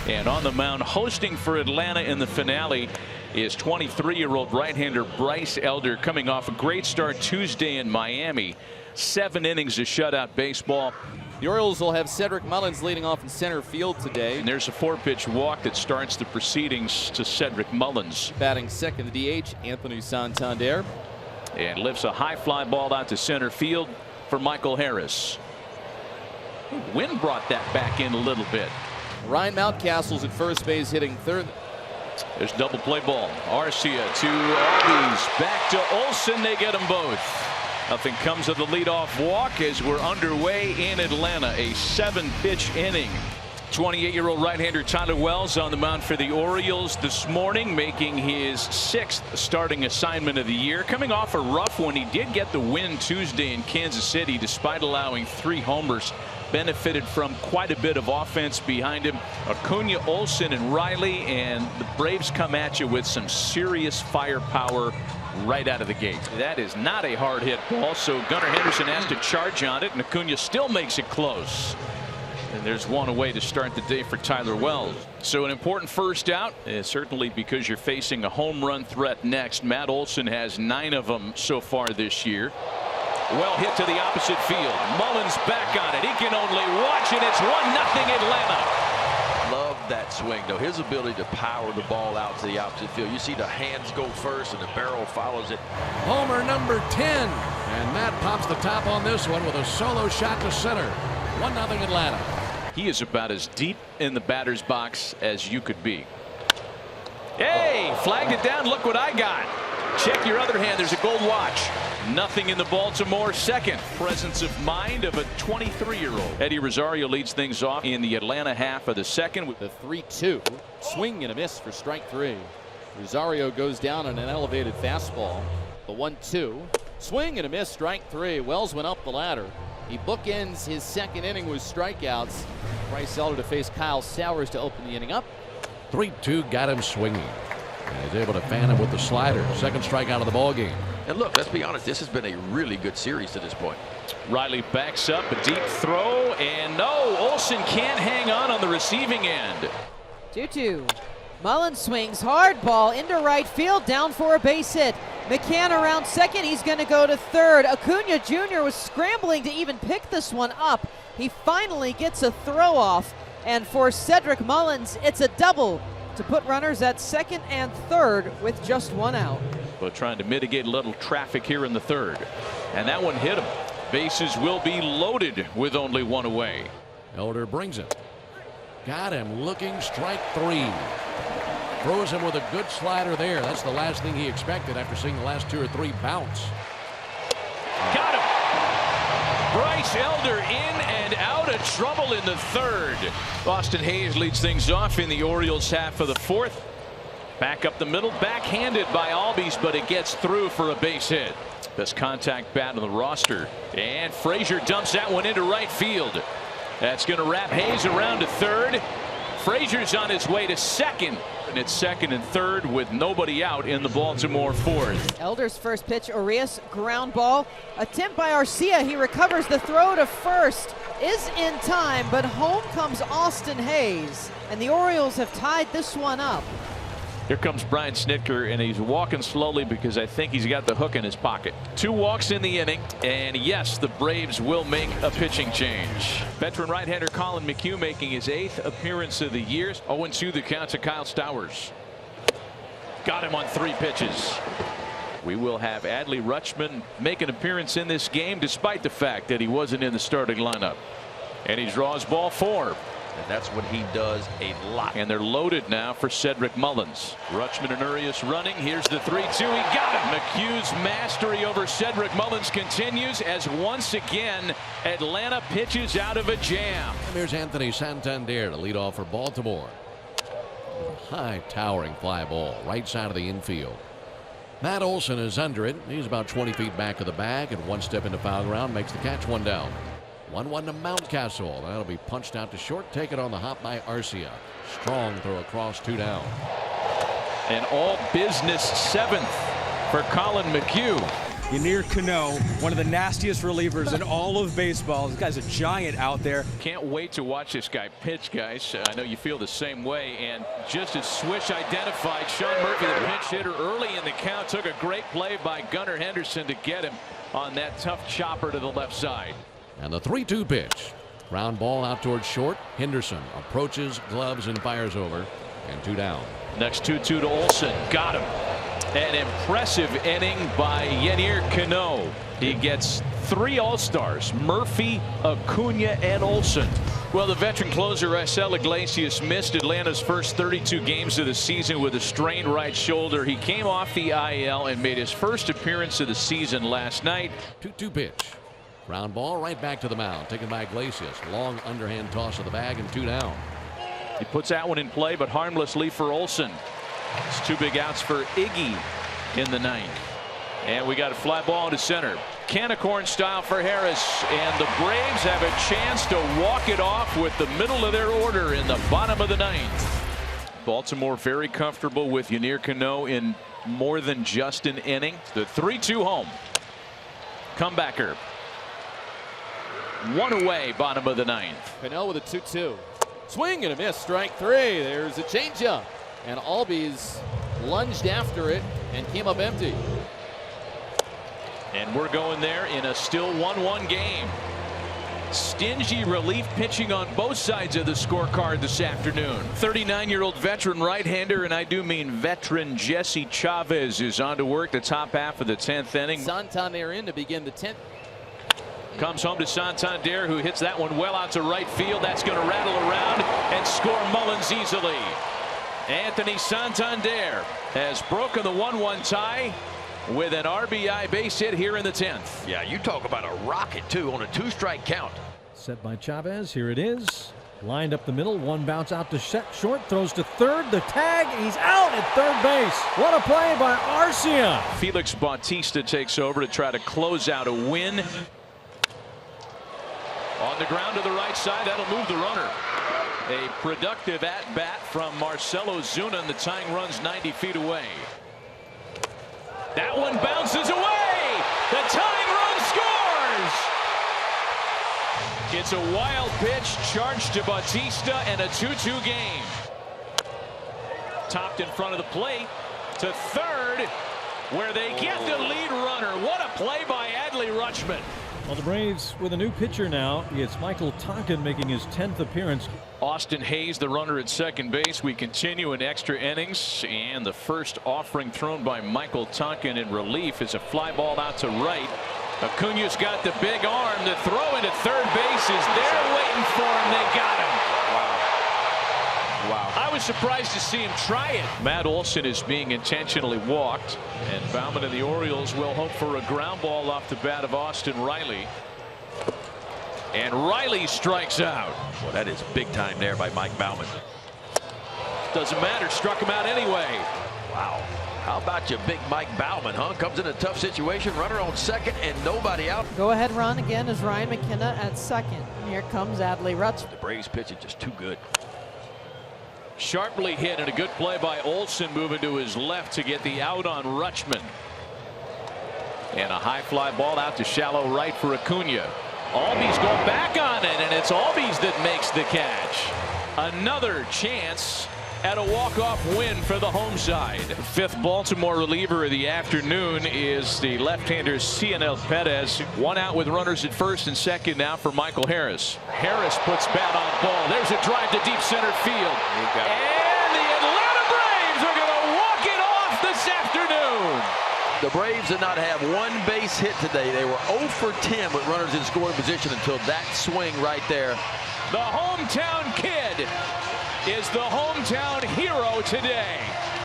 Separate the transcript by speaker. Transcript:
Speaker 1: And on the mound, hosting for Atlanta in the finale, is 23-year-old right-hander Bryce Elder, coming off a great start Tuesday in Miami. 7 innings of shutout baseball.
Speaker 2: The Orioles will have Cedric Mullins leading off in center field today.
Speaker 1: And there's a 4-pitch walk that starts the proceedings to Cedric Mullins.
Speaker 2: Batting second, the DH, Anthony Santander.
Speaker 1: And lifts a high fly ball out to center field for Michael Harris. Wind brought that back in a little bit.
Speaker 2: Ryan Mountcastle's at first base, hitting third.
Speaker 1: There's double play ball. Arcia to Albies. Back to Olson. They get them both. Nothing comes of the leadoff walk as we're underway in Atlanta. A 7-pitch inning. 28-year-old right-hander Tyler Wells on the mound for the Orioles this morning, making his 6th starting assignment of the year. Coming off a rough one, he did get the win Tuesday in Kansas City despite allowing 3 homers. Benefited from quite a bit of offense behind him. Acuna, Olson, and Riley, and the Braves come at you with some serious firepower right out of the gate. That is not a hard hit ball, so Gunnar Henderson has to charge on it, and Acuna still makes it close. And there's one away to start the day for Tyler Wells. So an important first out, certainly because you're facing a home run threat next. Matt Olson has 9 of them so far this year. Well hit to the opposite field. Mullins back on it. He can only watch it. It's 1-0 Atlanta.
Speaker 3: Love that swing, though. His ability to power the ball out to the opposite field. You see the hands go first and the barrel follows it.
Speaker 4: Homer number 10. And Matt pops the top on this one with a solo shot to center. 1-0 Atlanta.
Speaker 1: He is about as deep in the batter's box as you could be. Hey, flagged it down. Look what I got. Check your other hand. There's a gold watch. Nothing in the Baltimore second. Presence of mind of a 23-year-old. Eddie Rosario leads things off in the Atlanta half of the second.
Speaker 2: The 3-2. Swing and a miss for strike 3. Rosario goes down on an elevated fastball. The 1-2. Swing and a miss, strike 3. Wells went up the ladder. He bookends his second inning with strikeouts. Bryce Elder to face Kyle Sowers to open the inning up.
Speaker 4: 3-2 got him swinging. And he's able to fan him with the slider. Second strikeout of the ball game.
Speaker 3: And look, let's be honest, this has been a really good series to this point.
Speaker 1: Riley backs up, a deep throw, and no, Olson can't hang on the receiving end.
Speaker 5: 2-2. Mullins swings hard, ball into right field, down for a base hit. McCann around second, he's going to go to third. Acuna Jr. was scrambling to even pick this one up. He finally gets a throw off, and for Cedric Mullins, it's a double to put runners at second and third with just 1 out.
Speaker 1: But trying to mitigate a little traffic here in the third. And that one hit him. Bases will be loaded with only 1 away.
Speaker 4: Elder brings it. Got him looking, strike 3. Throws him with a good slider there. That's the last thing he expected after seeing the last 2 or 3 bounce.
Speaker 1: Got him. Bryce Elder in and out of trouble in the third. Boston Hayes leads things off in the Orioles half of the fourth. Back up the middle, backhanded by Albies, but it gets through for a base hit. Best contact bat on the roster. And Frazier dumps that one into right field. That's going to wrap Hayes around to third. Frazier's on his way to second. And it's second and third with nobody out in the Baltimore fourth.
Speaker 5: Elder's first pitch, Arias, ground ball. Attempt by Arcia. He recovers the throw to first. Is in time, but home comes Austin Hayes. And the Orioles have tied this one up.
Speaker 1: Here comes Brian Snitker, and he's walking slowly because I think he's got the hook in his pocket. 2 walks in the inning, and yes, the Braves will make a pitching change. Veteran right-hander Colin McHugh making his 8th appearance of the year. 0-2 the count to Kyle Stowers. Got him on 3 pitches. We will have Adley Rutschman make an appearance in this game despite the fact that he wasn't in the starting lineup. And he draws ball 4.
Speaker 3: And that's what he does a lot.
Speaker 1: And they're loaded now for Cedric Mullins. Rutschman and Urias running. Here's the 3-2. He got him. McHugh's mastery over Cedric Mullins continues as once again Atlanta pitches out of a jam.
Speaker 4: And there's Anthony Santander to lead off for Baltimore. A high towering fly ball right side of the infield. Matt Olson is under it. He's about 20 feet back of the bag and 1 step into foul ground, makes the catch, 1 down. 1-1 to Mountcastle. That'll be punched out to short. Taken on the hop by Arcia. Strong throw across, 2 down.
Speaker 1: An all business 7th for Colin McHugh.
Speaker 6: Yennier Cano, one of the nastiest relievers in all of baseball. This guy's a giant out there.
Speaker 1: Can't wait to watch this guy pitch, guys. I know you feel the same way. And just as Swish identified, Sean Murphy, the pinch hitter, early in the count, took a great play by Gunnar Henderson to get him on that tough chopper to the left side.
Speaker 4: And the 3-2 pitch. Ground ball out towards short. Henderson approaches, gloves, and fires over. And 2 down.
Speaker 1: Next 2-2 to Olson. Got him. An impressive inning by Yennier Cano. He gets 3 All-Stars: Murphy, Acuna, and Olson. Well, the veteran closer Raisel Iglesias missed Atlanta's first 32 games of the season with a strained right shoulder. He came off the IL and made his first appearance of the season last night.
Speaker 4: 2-2 pitch. Ground ball right back to the mound, taken by Iglesias. Long underhand toss of the bag, and 2 down.
Speaker 1: He puts that one in play, but harmlessly for Olson. It's 2 big outs for Iggy in the 9th. And we got a fly ball into center. Canacorn style for Harris. And the Braves have a chance to walk it off with the middle of their order in the bottom of the 9th. Baltimore very comfortable with Yennier Cano in more than just an inning. The 3-2 home. Comebacker. 1 away, bottom of the 9th.
Speaker 2: Cano with a 2-2. Swing and a miss, strike 3. There's a changeup. And Albies lunged after it and came up empty.
Speaker 1: And we're going there in a still 1-1 game. Stingy relief pitching on both sides of the scorecard this afternoon. 39-year-old veteran right-hander, and I do mean veteran, Jesse Chavez is on to work the top half of the 10th inning.
Speaker 2: Santander in to begin the 10th.
Speaker 1: Comes home to Santander, who hits that one well out to right field. That's going to rattle around and score Mullins easily. Anthony Santander has broken the 1-1 tie with an RBI base hit here in the 10th.
Speaker 3: Yeah, you talk about a rocket, too, on a 2-strike count.
Speaker 7: Set by Chavez. Here it is. Lined up the middle. One bounce out to short. Throws to third. The tag. He's out at third base. What a play by Arcia.
Speaker 1: Felix Bautista takes over to try to close out a win. On the ground to the right side. That'll move the runner. A productive at-bat from Marcelo Zuna, and the tying run's 90 feet away. That one bounces away. The tying run scores. It's a wild pitch charged to Bautista, and a 2-2 game. Topped in front of the plate to third, where they get the lead runner. What a play by Adley Rutschman.
Speaker 7: Well, the Braves with a new pitcher now. It's Michael Tonkin making his 10th appearance.
Speaker 1: Austin Hayes, the runner at second base. We continue in extra innings, and the first offering thrown by Michael Tonkin in relief is a fly ball out to right. Acuna's got the big arm. The throw into third base is there waiting for him. They got him. Wow. I was surprised to see him try it. Matt Olson is being intentionally walked, and Baumann and the Orioles will hope for a ground ball off the bat of Austin Riley. And Riley strikes out.
Speaker 3: Well, that is big time there by Mike Baumann.
Speaker 1: Doesn't matter, struck him out anyway.
Speaker 3: Wow. How about you, big Mike Baumann, huh? Comes in a tough situation, runner on second and nobody out.
Speaker 5: Go ahead run again is Ryan McKenna at second. Here comes Adley Rutschman.
Speaker 3: The Braves pitching just too good.
Speaker 1: Sharply hit, and a good play by Olson moving to his left to get the out on Rutschman. And a high fly ball out to shallow right for Acuna. Albies go back on it, and it's Albies that makes the catch. Another chance at a walk-off win for the home side. Fifth Baltimore reliever of the afternoon is the left-hander Cionel Perez. One out with runners at first and second now for Michael Harris. Harris puts bat on ball. There's a drive to deep center field. And the Atlanta Braves are going to walk it off this afternoon.
Speaker 3: The Braves did not have one base hit today. They were 0 for 10 with runners in scoring position until that swing right there.
Speaker 1: The hometown kid is the hometown hero today.